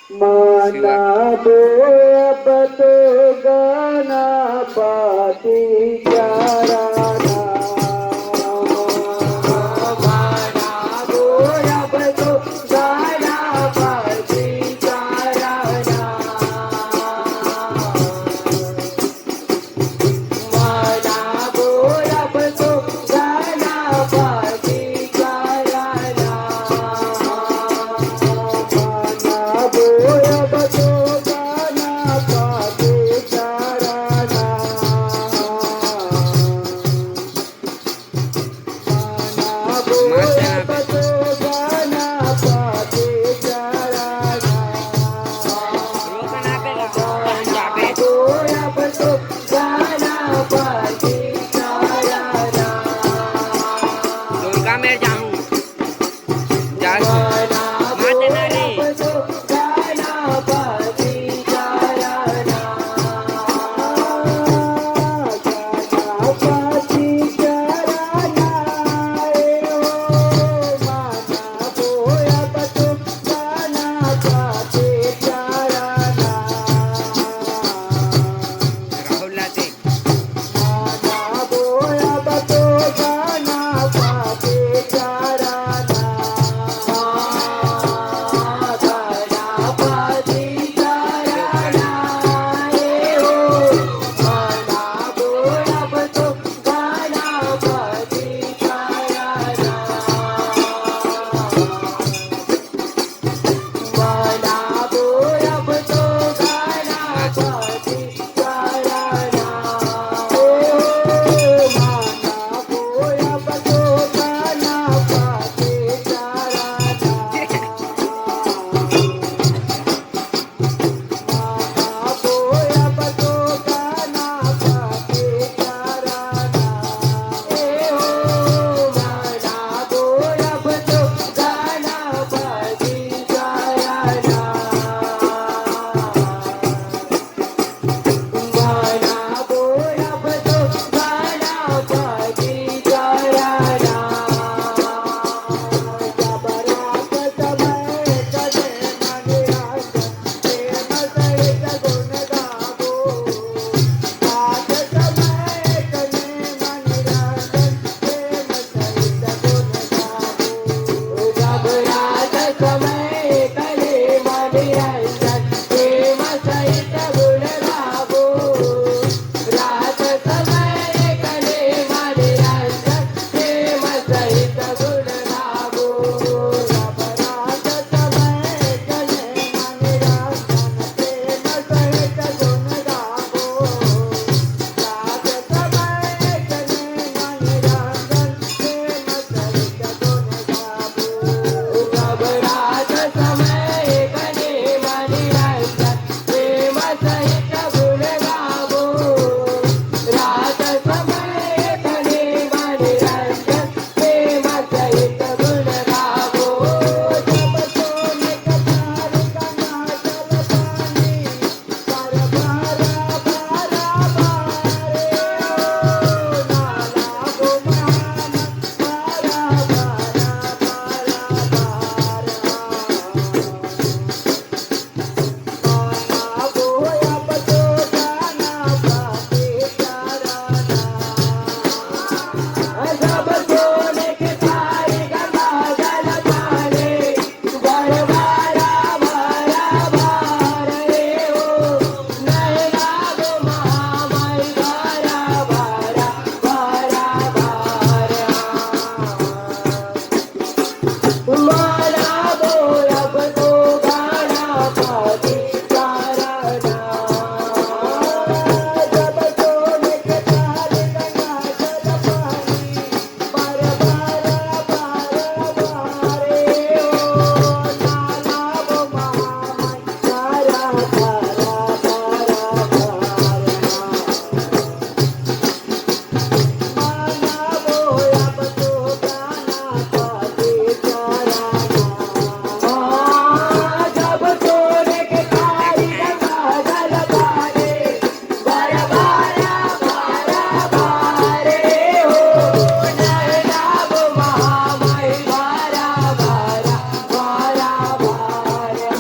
माना बोब तो गाना पाती चाराना माना बोब तो गाना पाती चाराना माना बोब तो गाना पाती चाराना बोयब तो गाना पाते चाराना माना बोयब तो गाना पाते चाराना बोयब तो गाना पाते चाराना दुर्गा मेर जाऊं जास माना माते ना रे बोयब तो गाना पाते चाराना गाना पाते चाराना ओ माना बोयब तो गाना पाते चाराना राहुल लाते माना बोयब तो गाना पाते चाराना गाना पाते चाराना ओ माना बोयब तो गाना पाते चाराना माना बोयब तो गाना पाते चाराना ओ माना बोयब तो गाना पाते चाराना माना बोयब तो गाना पाते चाराना ए हो माना बोयब तो गाना पाते चाराना माना बोयब तो गाना पाते चाराना जबरात समय कने मन राजा प्रेम सहित गुण गावो रात समय कने मन राजा प्रेम सहित गुण गावो जबरात समय कने मन राजा प्रेम सहित गुण गावो रात समय कने मन राजा प्रेम सहित गुण गावो जबरात समय कने मन राजा प्रेम सहित गुण गावो रात समय कने मन राजा प्रेम सहित गुण गावो जबरात समय कने मन राजा प्रेम सहित गुण गावो रात समय कने मन राजा प्रेम सहित गुण गावो जब सोने कतार कना जल पानी पर बारा बारा बारे ओ नाला गो महान बारा बारा बारा बारा माना बोयब तो गाना पाते चाराना जब सोने के तारे गंगा जल पाने बरबारा बारा बारे ओ नैना गो महामाई बारा बारा बारा बारा माना बोयब तो गाना पाते चाराना जब सोने के तारे गंगा जल पानी पर बारा बारा बारे ओ नाला गो महामाई बारा बारा बारा बारा माना बोयब तो गाना पाते चाराना जब सोने के तारे गंगा जल पाने बरबारा बारा बारे हो नैना गो महामाई बारा बारा बारा बारा